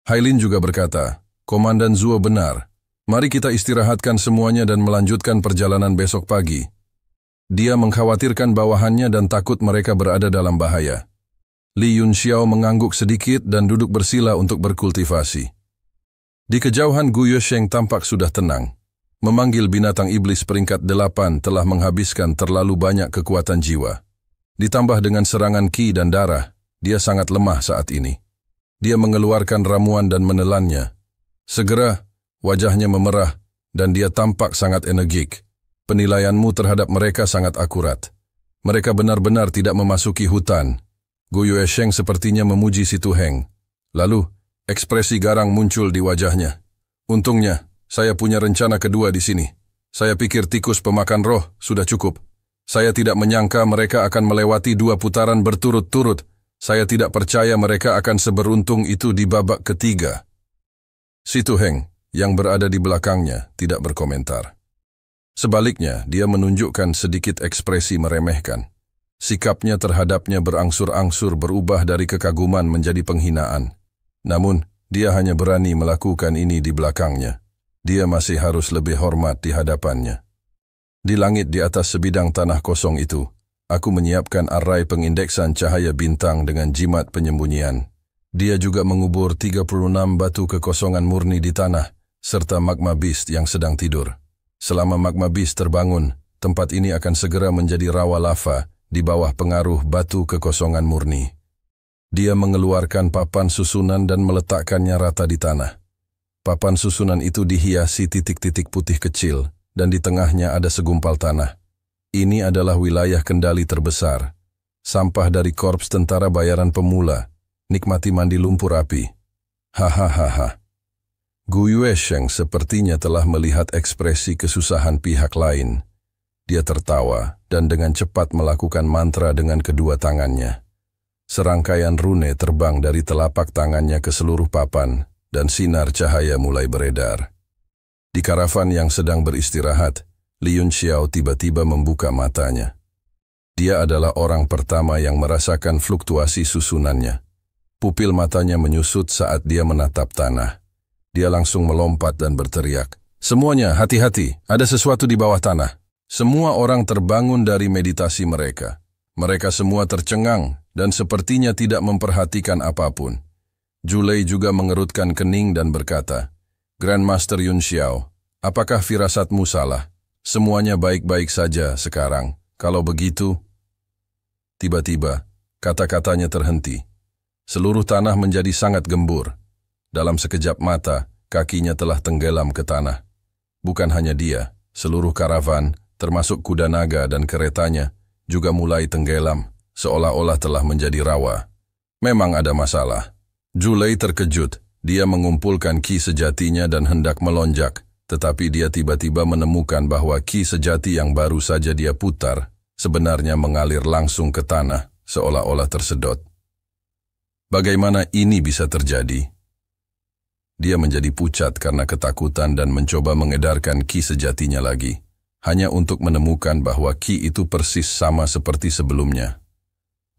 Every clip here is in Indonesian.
Hailin juga berkata, Komandan Zuo benar. Mari kita istirahatkan semuanya dan melanjutkan perjalanan besok pagi. Dia mengkhawatirkan bawahannya dan takut mereka berada dalam bahaya. Li Yunxiao mengangguk sedikit dan duduk bersila untuk berkultivasi. Di kejauhan Gu Yuesheng tampak sudah tenang. Memanggil binatang iblis peringkat 8 telah menghabiskan terlalu banyak kekuatan jiwa. Ditambah dengan serangan ki dan darah, dia sangat lemah saat ini. Dia mengeluarkan ramuan dan menelannya. Segera, wajahnya memerah dan dia tampak sangat energik. Penilaianmu terhadap mereka sangat akurat. Mereka benar-benar tidak memasuki hutan. Gu Yuesheng sepertinya memuji si Tu Heng. Lalu, ekspresi garang muncul di wajahnya. Untungnya, saya punya rencana kedua di sini. Saya pikir tikus pemakan roh sudah cukup. Saya tidak menyangka mereka akan melewati 2 putaran berturut-turut. Saya tidak percaya mereka akan seberuntung itu di babak ketiga. Si Tu Heng, yang berada di belakangnya, tidak berkomentar. Sebaliknya, dia menunjukkan sedikit ekspresi meremehkan. Sikapnya terhadapnya berangsur-angsur berubah dari kekaguman menjadi penghinaan. Namun, dia hanya berani melakukan ini di belakangnya. Dia masih harus lebih hormat di hadapannya. Di langit di atas sebidang tanah kosong itu, aku menyiapkan arai pengindeksan cahaya bintang dengan jimat penyembunyian. Dia juga mengubur 36 batu kekosongan murni di tanah, serta magma beast yang sedang tidur. Selama magma beast terbangun, tempat ini akan segera menjadi rawa lava di bawah pengaruh batu kekosongan murni. Dia mengeluarkan papan susunan dan meletakkannya rata di tanah. Papan susunan itu dihiasi titik-titik putih kecil, dan di tengahnya ada segumpal tanah. Ini adalah wilayah kendali terbesar. Sampah dari korps tentara bayaran pemula. Nikmati mandi lumpur api. Hahaha. Gu Yuesheng sepertinya telah melihat ekspresi kesusahan pihak lain. Dia tertawa dan dengan cepat melakukan mantra dengan kedua tangannya. Serangkaian rune terbang dari telapak tangannya ke seluruh papan dan sinar cahaya mulai beredar. Di karavan yang sedang beristirahat, Li Yunxiao tiba-tiba membuka matanya. Dia adalah orang pertama yang merasakan fluktuasi susunannya. Pupil matanya menyusut saat dia menatap tanah. Dia langsung melompat dan berteriak, "Semuanya, hati-hati, ada sesuatu di bawah tanah." Semua orang terbangun dari meditasi mereka. Mereka semua tercengang dan sepertinya tidak memperhatikan apapun. Julei juga mengerutkan kening dan berkata, "Grandmaster Yunxiao, apakah firasatmu salah? Semuanya baik-baik saja sekarang. Kalau begitu..." Tiba-tiba, kata-katanya terhenti. Seluruh tanah menjadi sangat gembur. Dalam sekejap mata, kakinya telah tenggelam ke tanah. Bukan hanya dia, seluruh karavan, termasuk kuda naga dan keretanya, juga mulai tenggelam, seolah-olah telah menjadi rawa. Memang ada masalah. Julei terkejut. Dia mengumpulkan ki sejatinya dan hendak melonjak, tetapi dia tiba-tiba menemukan bahwa ki sejati yang baru saja dia putar, sebenarnya mengalir langsung ke tanah, seolah-olah tersedot. Bagaimana ini bisa terjadi? Dia menjadi pucat karena ketakutan dan mencoba mengedarkan ki sejatinya lagi, hanya untuk menemukan bahwa ki itu persis sama seperti sebelumnya.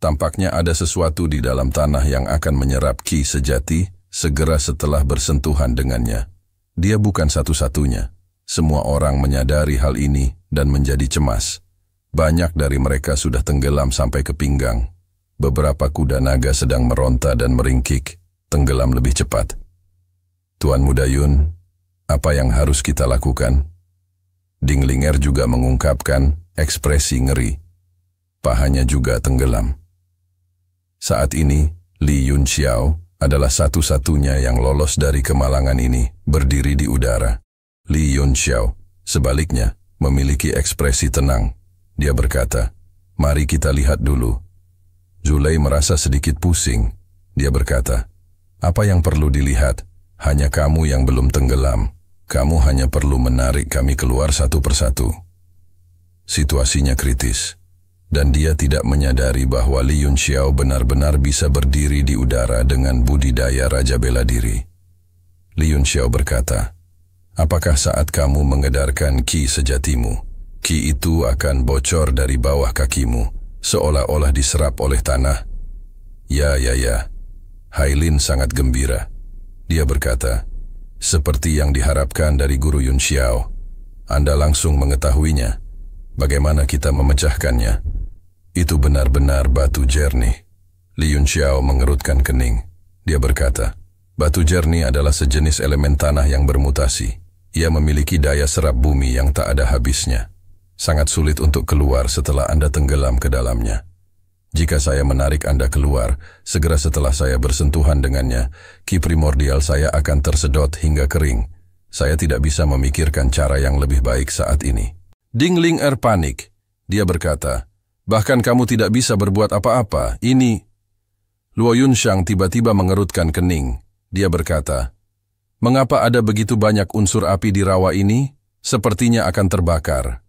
Tampaknya ada sesuatu di dalam tanah yang akan menyerap ki sejati segera setelah bersentuhan dengannya. Dia bukan satu-satunya. Semua orang menyadari hal ini dan menjadi cemas. Banyak dari mereka sudah tenggelam sampai ke pinggang. Beberapa kuda naga sedang meronta dan meringkik, tenggelam lebih cepat. "Tuan Muda Yun, apa yang harus kita lakukan?" Ding Linger juga mengungkapkan ekspresi ngeri. Pahanya juga tenggelam. Saat ini, Li Yunxiao adalah satu-satunya yang lolos dari kemalangan ini, berdiri di udara. Li Yunxiao, sebaliknya, memiliki ekspresi tenang. Dia berkata, "Mari kita lihat dulu." Julei merasa sedikit pusing. Dia berkata, "Apa yang perlu dilihat? Hanya kamu yang belum tenggelam. Kamu hanya perlu menarik kami keluar satu persatu." Situasinya kritis, dan dia tidak menyadari bahwa Li Yunxiao benar-benar bisa berdiri di udara dengan budidaya Raja Bela Diri. Li Yunxiao berkata, "Apakah saat kamu mengedarkan ki sejatimu, ki itu akan bocor dari bawah kakimu, seolah-olah diserap oleh tanah?" Ya. Hailin sangat gembira. Dia berkata, "Seperti yang diharapkan dari Guru Yun Xiao, Anda langsung mengetahuinya. Bagaimana kita memecahkannya? Itu benar-benar batu jernih." Li Yun Xiao mengerutkan kening. Dia berkata, "Batu jernih adalah sejenis elemen tanah yang bermutasi. Ia memiliki daya serap bumi yang tak ada habisnya. Sangat sulit untuk keluar setelah Anda tenggelam ke dalamnya. Jika saya menarik Anda keluar, segera setelah saya bersentuhan dengannya, ki primordial saya akan tersedot hingga kering. Saya tidak bisa memikirkan cara yang lebih baik saat ini." Ding Ling panik. Dia berkata, "Bahkan kamu tidak bisa berbuat apa-apa. Ini..." Luo Yunxiang tiba-tiba mengerutkan kening. Dia berkata, "Mengapa ada begitu banyak unsur api di rawa ini? Sepertinya akan terbakar."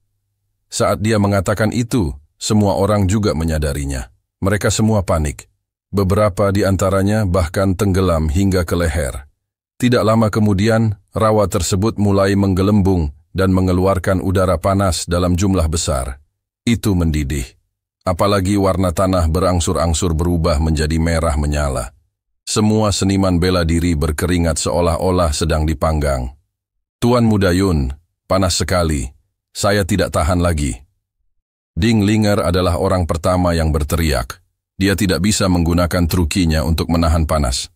Saat dia mengatakan itu, semua orang juga menyadarinya. Mereka semua panik. Beberapa di antaranya bahkan tenggelam hingga ke leher. Tidak lama kemudian, rawa tersebut mulai menggelembung dan mengeluarkan udara panas dalam jumlah besar. Itu mendidih. Apalagi warna tanah berangsur-angsur berubah menjadi merah menyala. Semua seniman bela diri berkeringat seolah-olah sedang dipanggang. "Tuan Muda Yun, panas sekali. Saya tidak tahan lagi." Ding Linger adalah orang pertama yang berteriak. Dia tidak bisa menggunakan trukinya untuk menahan panas.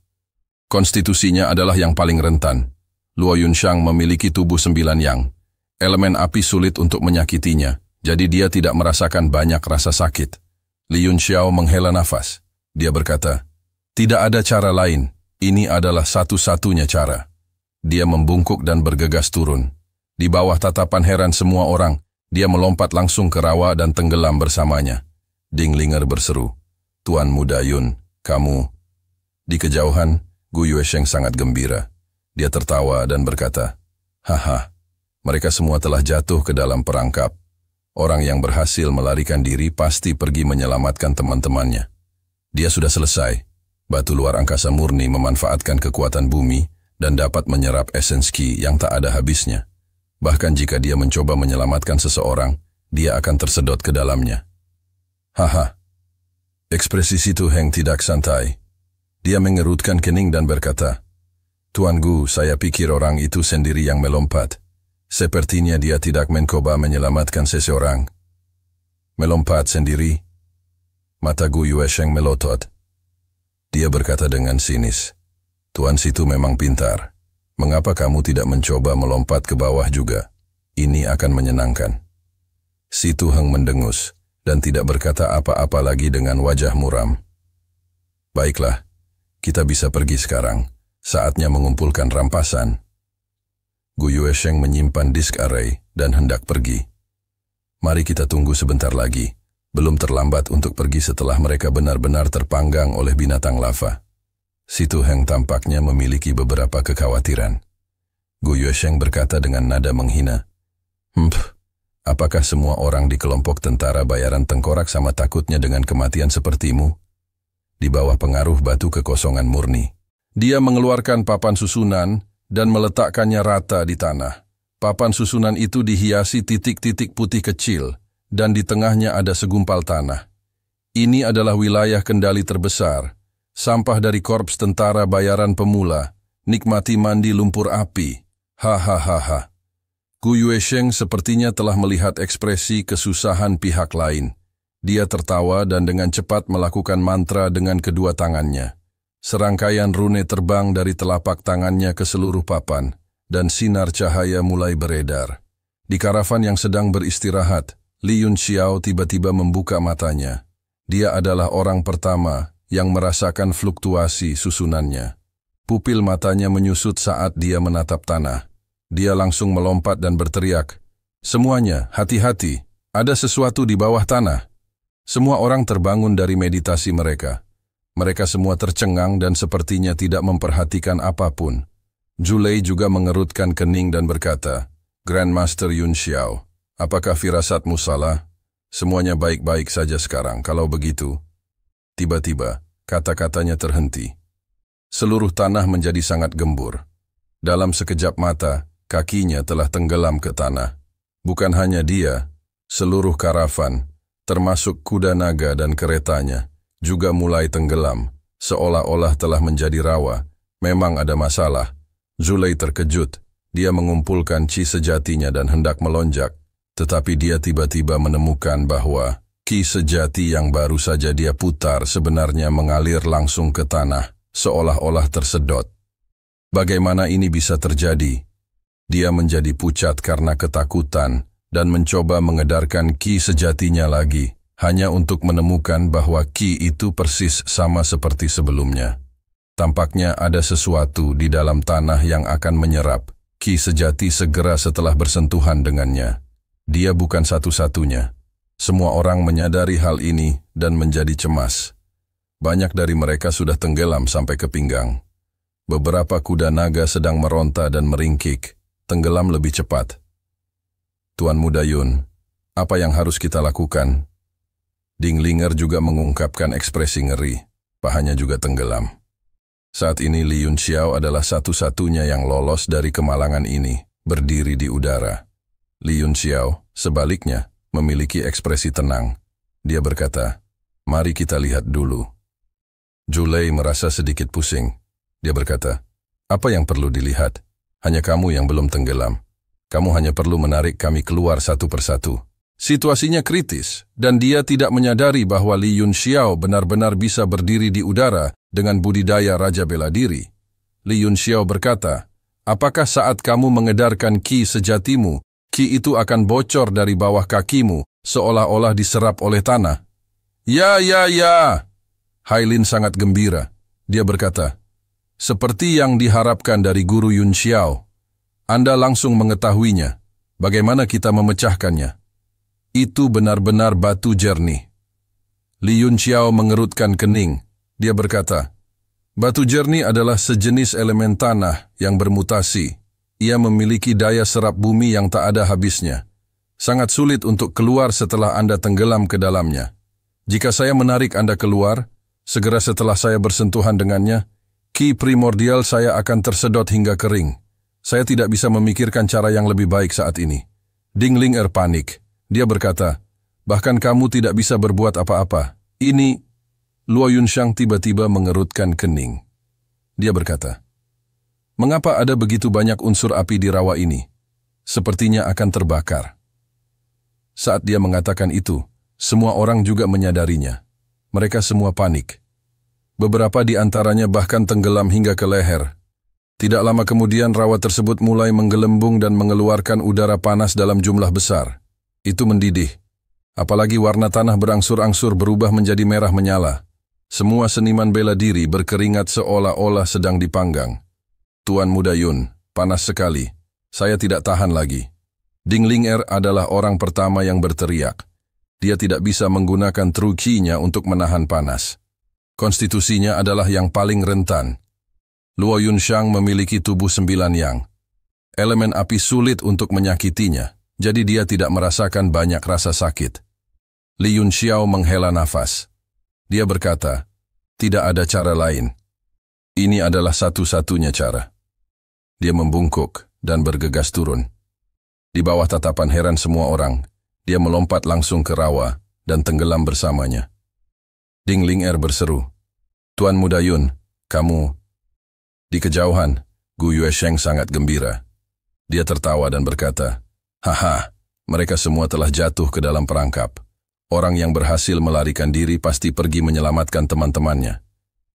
Konstitusinya adalah yang paling rentan. Luo Yunxiang memiliki tubuh 9 yang. Elemen api sulit untuk menyakitinya, jadi dia tidak merasakan banyak rasa sakit. Li Yunxiao menghela nafas. Dia berkata, "Tidak ada cara lain. Ini adalah satu-satunya cara." Dia membungkuk dan bergegas turun. Di bawah tatapan heran semua orang, dia melompat langsung ke rawa dan tenggelam bersamanya. Ding Linger berseru, "Tuan Muda Yun, kamu..." Di kejauhan, Gu Yuesheng sangat gembira. Dia tertawa dan berkata, "Haha, mereka semua telah jatuh ke dalam perangkap. Orang yang berhasil melarikan diri pasti pergi menyelamatkan teman-temannya. Dia sudah selesai. Batu luar angkasa murni memanfaatkan kekuatan bumi dan dapat menyerap esensi ki yang tak ada habisnya. Bahkan jika dia mencoba menyelamatkan seseorang, dia akan tersedot ke dalamnya." "Haha." Ekspresi Si Tu Heng tidak santai. Dia mengerutkan kening dan berkata, "Tuan Gu, saya pikir orang itu sendiri yang melompat. Sepertinya dia tidak mencoba menyelamatkan seseorang." "Melompat sendiri?" Mata Gu Yuesheng melotot. Dia berkata dengan sinis, "Tuan Situ memang pintar. Mengapa kamu tidak mencoba melompat ke bawah juga? Ini akan menyenangkan." Si Tu Heng mendengus dan tidak berkata apa-apa lagi dengan wajah muram. "Baiklah, kita bisa pergi sekarang. Saatnya mengumpulkan rampasan." Gu Yuesheng menyimpan disk array dan hendak pergi. "Mari kita tunggu sebentar lagi. Belum terlambat untuk pergi setelah mereka benar-benar terpanggang oleh binatang lava." Si Tu Heng tampaknya memiliki beberapa kekhawatiran. Gu Yuesheng berkata dengan nada menghina, Apakah semua orang di kelompok tentara bayaran tengkorak sama takutnya dengan kematian sepertimu?" Di bawah pengaruh batu kekosongan murni, dia mengeluarkan papan susunan dan meletakkannya rata di tanah. Papan susunan itu dihiasi titik-titik putih kecil, dan di tengahnya ada segumpal tanah. Ini adalah wilayah kendali terbesar. Sampah dari korps tentara bayaran pemula, nikmati mandi lumpur api. Hahaha. Gu Yuesheng sepertinya telah melihat ekspresi kesusahan pihak lain. Dia tertawa dan dengan cepat melakukan mantra dengan kedua tangannya. Serangkaian rune terbang dari telapak tangannya ke seluruh papan, dan sinar cahaya mulai beredar. Di karavan yang sedang beristirahat, Li Yunxiao tiba-tiba membuka matanya. Dia adalah orang pertama yang merasakan fluktuasi susunannya. Pupil matanya menyusut saat dia menatap tanah. Dia langsung melompat dan berteriak, "Semuanya, hati-hati, ada sesuatu di bawah tanah." Semua orang terbangun dari meditasi mereka. Mereka semua tercengang dan sepertinya tidak memperhatikan apapun. Zulei juga mengerutkan kening dan berkata, "Grandmaster Yun Xiao, apakah firasatmu salah? Semuanya baik-baik saja sekarang, kalau begitu." Tiba-tiba, kata-katanya terhenti. Seluruh tanah menjadi sangat gembur. Dalam sekejap mata, kakinya telah tenggelam ke tanah. Bukan hanya dia, seluruh karavan, termasuk kuda naga dan keretanya, juga mulai tenggelam, seolah-olah telah menjadi rawa, Memang ada masalah. Zulei terkejut. Dia mengumpulkan qi sejatinya dan hendak melonjak. Tetapi dia tiba-tiba menemukan bahwa qi sejati yang baru saja dia putar sebenarnya mengalir langsung ke tanah, seolah-olah tersedot. Bagaimana ini bisa terjadi? Dia menjadi pucat karena ketakutan dan mencoba mengedarkan qi sejatinya lagi, hanya untuk menemukan bahwa qi itu persis sama seperti sebelumnya. Tampaknya ada sesuatu di dalam tanah yang akan menyerap qi sejati segera setelah bersentuhan dengannya. Dia bukan satu-satunya. Semua orang menyadari hal ini dan menjadi cemas. Banyak dari mereka sudah tenggelam sampai ke pinggang. Beberapa kuda naga sedang meronta dan meringkik, tenggelam lebih cepat. Tuan Muda Yun, apa yang harus kita lakukan? Ding Linger juga mengungkapkan ekspresi ngeri, pahanya juga tenggelam. Saat ini Li Yunxiao adalah satu-satunya yang lolos dari kemalangan ini, berdiri di udara. Li Yunxiao, sebaliknya, memiliki ekspresi tenang. Dia berkata, "Mari kita lihat dulu." Zulei merasa sedikit pusing. Dia berkata, "Apa yang perlu dilihat? Hanya kamu yang belum tenggelam. Kamu hanya perlu menarik kami keluar satu persatu." Situasinya kritis, dan dia tidak menyadari bahwa Li Yunxiao benar-benar bisa berdiri di udara dengan budidaya Raja Bela Diri. Li Yunxiao berkata, "Apakah saat kamu mengedarkan qi sejatimu, qi itu akan bocor dari bawah kakimu, seolah-olah diserap oleh tanah?" "Ya, ya, ya." Hailin sangat gembira. Dia berkata, "Seperti yang diharapkan dari Guru Yunxiao. Anda langsung mengetahuinya. Bagaimana kita memecahkannya? Itu benar-benar batu jernih." Li Yunxiao mengerutkan kening. Dia berkata, "Batu jernih adalah sejenis elemen tanah yang bermutasi. Ia memiliki daya serap bumi yang tak ada habisnya. Sangat sulit untuk keluar setelah Anda tenggelam ke dalamnya. Jika saya menarik Anda keluar, segera setelah saya bersentuhan dengannya, qi primordial saya akan tersedot hingga kering. Saya tidak bisa memikirkan cara yang lebih baik saat ini." Ding Linger panik. Dia berkata, "Bahkan kamu tidak bisa berbuat apa-apa. Ini..." Luo Yunxiang tiba-tiba mengerutkan kening. Dia berkata, "Mengapa ada begitu banyak unsur api di rawa ini? Sepertinya akan terbakar." Saat dia mengatakan itu, semua orang juga menyadarinya. Mereka semua panik. Beberapa di antaranya bahkan tenggelam hingga ke leher. Tidak lama kemudian rawa tersebut mulai menggelembung dan mengeluarkan udara panas dalam jumlah besar. Itu mendidih. Apalagi warna tanah berangsur-angsur berubah menjadi merah menyala. Semua seniman bela diri berkeringat seolah-olah sedang dipanggang. "Tuan Muda Yun, panas sekali. Saya tidak tahan lagi." Ding Linger adalah orang pertama yang berteriak. Dia tidak bisa menggunakan true qi-nya untuk menahan panas. Konstitusinya adalah yang paling rentan. Luo Yunxiang memiliki tubuh 9 yang. Elemen api sulit untuk menyakitinya. Jadi dia tidak merasakan banyak rasa sakit. Li Yunxiao menghela nafas. Dia berkata, "Tidak ada cara lain. Ini adalah satu-satunya cara." Dia membungkuk dan bergegas turun. Di bawah tatapan heran semua orang, dia melompat langsung ke rawa dan tenggelam bersamanya. Ding Linger berseru, "Tuan Muda Yun, kamu..." Di kejauhan, Gu Yuesheng sangat gembira. Dia tertawa dan berkata, "Haha, mereka semua telah jatuh ke dalam perangkap. Orang yang berhasil melarikan diri pasti pergi menyelamatkan teman-temannya.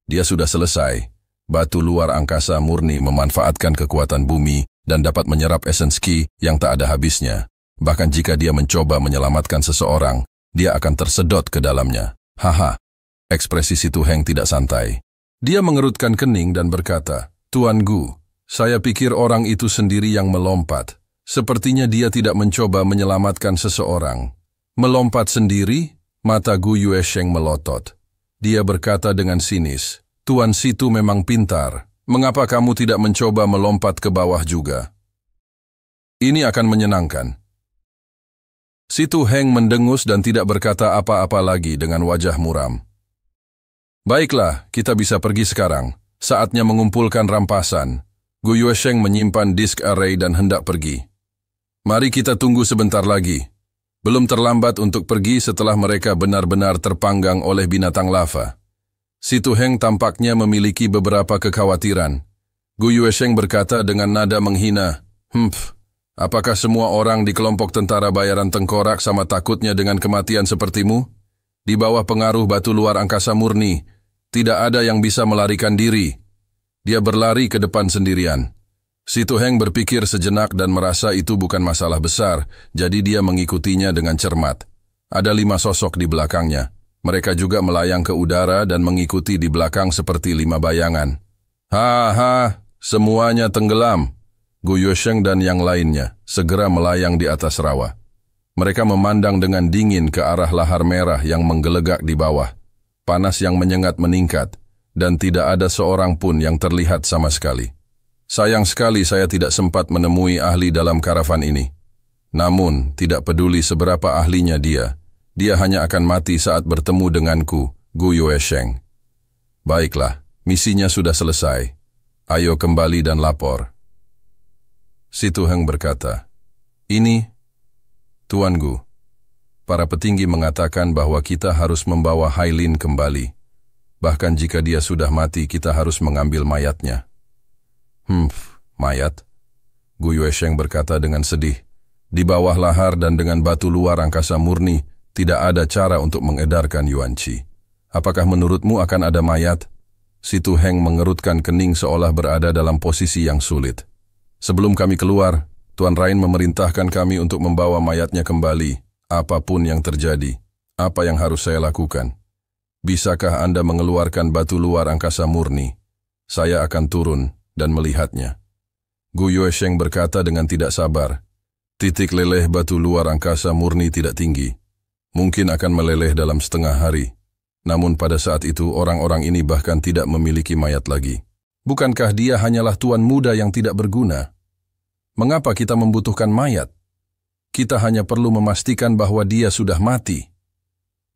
Dia sudah selesai. Batu luar angkasa murni memanfaatkan kekuatan bumi dan dapat menyerap esens qi yang tak ada habisnya. Bahkan jika dia mencoba menyelamatkan seseorang, dia akan tersedot ke dalamnya." "Haha." Ekspresi Si Tu Heng tidak santai. Dia mengerutkan kening dan berkata, "Tuan Gu, saya pikir orang itu sendiri yang melompat. Sepertinya dia tidak mencoba menyelamatkan seseorang." "Melompat sendiri?" Mata Gu Yuesheng melotot. Dia berkata dengan sinis, "Tuan Situ memang pintar. Mengapa kamu tidak mencoba melompat ke bawah juga? Ini akan menyenangkan." Si Tu Heng mendengus dan tidak berkata apa-apa lagi dengan wajah muram. "Baiklah, kita bisa pergi sekarang. Saatnya mengumpulkan rampasan." Gu Yuesheng menyimpan disk array dan hendak pergi. "Mari kita tunggu sebentar lagi. Belum terlambat untuk pergi setelah mereka benar-benar terpanggang oleh binatang lava." Si Tu Heng tampaknya memiliki beberapa kekhawatiran. Gu Yuesheng berkata dengan nada menghina, apakah semua orang di kelompok tentara bayaran tengkorak sama takutnya dengan kematian sepertimu? Di bawah pengaruh batu luar angkasa murni, tidak ada yang bisa melarikan diri. Dia berlari ke depan sendirian. Si Tu Heng berpikir sejenak dan merasa itu bukan masalah besar, jadi dia mengikutinya dengan cermat. Ada 5 sosok di belakangnya. Mereka juga melayang ke udara dan mengikuti di belakang seperti 5 bayangan. Semuanya tenggelam. Gu Yuesheng dan yang lainnya segera melayang di atas rawa. Mereka memandang dengan dingin ke arah lahar merah yang menggelegak di bawah. Panas yang menyengat meningkat, dan tidak ada seorang pun yang terlihat sama sekali. Sayang sekali saya tidak sempat menemui ahli dalam karavan ini. Namun, tidak peduli seberapa ahlinya dia hanya akan mati saat bertemu denganku, Gu Yuesheng. Baiklah, misinya sudah selesai. Ayo kembali dan lapor. Si Tu Heng berkata, ini, Tuan Gu, para petinggi mengatakan bahwa kita harus membawa Hailin kembali. Bahkan jika dia sudah mati, kita harus mengambil mayatnya. Mayat? Gu Yuesheng berkata dengan sedih. Di bawah lahar dan dengan batu luar angkasa murni, tidak ada cara untuk mengedarkan Yuanqi. Apakah menurutmu akan ada mayat? Si Tu Heng mengerutkan kening seolah berada dalam posisi yang sulit. Sebelum kami keluar, Tuan Rain memerintahkan kami untuk membawa mayatnya kembali, apapun yang terjadi. Apa yang harus saya lakukan? Bisakah Anda mengeluarkan batu luar angkasa murni? Saya akan turun dan melihatnya. Gu Yuesheng berkata dengan tidak sabar. Titik leleh batu luar angkasa murni tidak tinggi. Mungkin akan meleleh dalam setengah hari. Namun pada saat itu orang-orang ini bahkan tidak memiliki mayat lagi. Bukankah dia hanyalah tuan muda yang tidak berguna? Mengapa kita membutuhkan mayat? Kita hanya perlu memastikan bahwa dia sudah mati.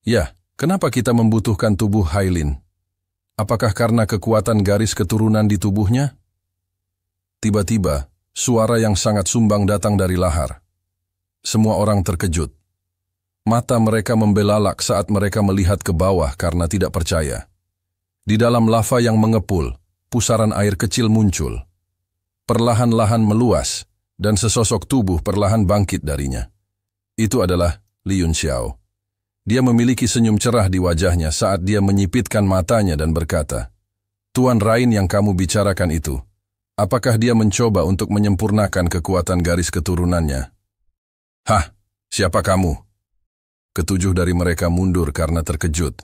Ya, kenapa kita membutuhkan tubuh Hailin? Apakah karena kekuatan garis keturunan di tubuhnya? Tiba-tiba, suara yang sangat sumbang datang dari lahar. Semua orang terkejut. Mata mereka membelalak saat mereka melihat ke bawah karena tidak percaya. Di dalam lava yang mengepul, pusaran air kecil muncul. Perlahan-lahan meluas, dan sesosok tubuh perlahan bangkit darinya. Itu adalah Li Yunxiao. Dia memiliki senyum cerah di wajahnya saat dia menyipitkan matanya dan berkata, Tuan Rain yang kamu bicarakan itu, apakah dia mencoba untuk menyempurnakan kekuatan garis keturunannya? Siapa kamu? Ketujuh dari mereka mundur karena terkejut.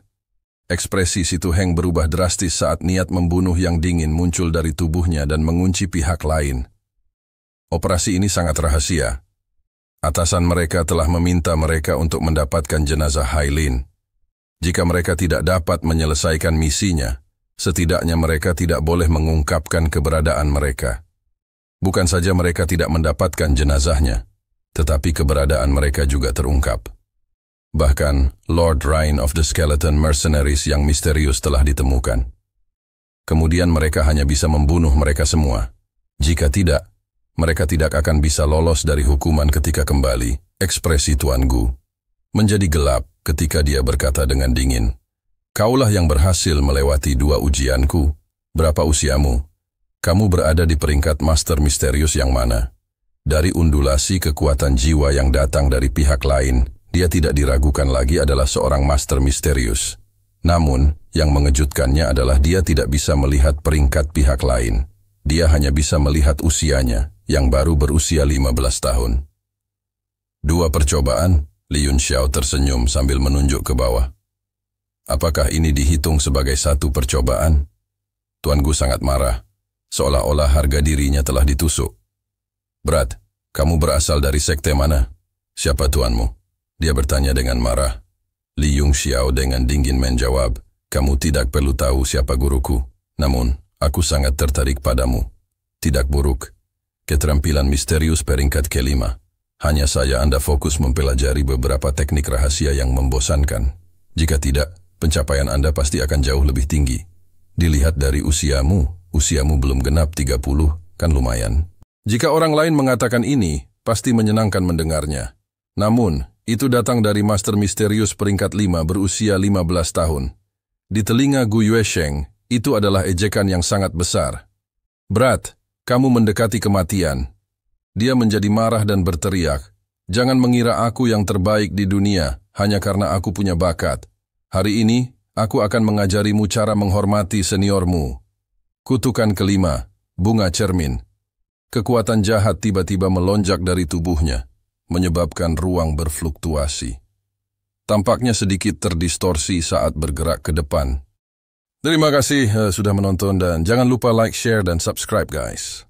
Ekspresi Si Tu Heng berubah drastis saat niat membunuh yang dingin muncul dari tubuhnya dan mengunci pihak lain. Operasi ini sangat rahasia. Atasan mereka telah meminta mereka untuk mendapatkan jenazah Hailin. Jika mereka tidak dapat menyelesaikan misinya, setidaknya mereka tidak boleh mengungkapkan keberadaan mereka. Bukan saja mereka tidak mendapatkan jenazahnya, tetapi keberadaan mereka juga terungkap. Bahkan, Lord Rain of the Skeleton Mercenaries yang misterius telah ditemukan. Kemudian mereka hanya bisa membunuh mereka semua. Jika tidak, mereka tidak akan bisa lolos dari hukuman ketika kembali. Ekspresi Tuan Gu menjadi gelap ketika dia berkata dengan dingin, Kaulah yang berhasil melewati 2 ujianku. Berapa usiamu? Kamu berada di peringkat Master Misterius yang mana? Dari undulasi kekuatan jiwa yang datang dari pihak lain, dia tidak diragukan lagi adalah seorang Master Misterius. Namun, yang mengejutkannya adalah dia tidak bisa melihat peringkat pihak lain. Dia hanya bisa melihat usianya, yang baru berusia 15 tahun. 2 percobaan, Li Yunxiao tersenyum sambil menunjuk ke bawah. Apakah ini dihitung sebagai 1 percobaan? Tuan Gu sangat marah, seolah-olah harga dirinya telah ditusuk. Berat, kamu berasal dari sekte mana? Siapa tuanmu? Dia bertanya dengan marah. Li Yunxiao dengan dingin menjawab, kamu tidak perlu tahu siapa guruku. Namun, aku sangat tertarik padamu. Tidak buruk. Keterampilan misterius peringkat ke-5. Hanya saya Anda fokus mempelajari beberapa teknik rahasia yang membosankan. Jika tidak, pencapaian Anda pasti akan jauh lebih tinggi. Dilihat dari usiamu belum genap 30, kan lumayan. Jika orang lain mengatakan ini, pasti menyenangkan mendengarnya. Namun, itu datang dari Master Misterius peringkat 5 berusia 15 tahun. Di telinga Gu Yuesheng, itu adalah ejekan yang sangat besar. Berat, kamu mendekati kematian. Dia menjadi marah dan berteriak, "Jangan mengira aku yang terbaik di dunia hanya karena aku punya bakat. Hari ini, aku akan mengajarimu cara menghormati seniormu." Kutukan kelima, bunga cermin. Kekuatan jahat tiba-tiba melonjak dari tubuhnya, menyebabkan ruang berfluktuasi. Tampaknya sedikit terdistorsi saat bergerak ke depan. Terima kasih sudah menonton dan jangan lupa like, share, dan subscribe guys.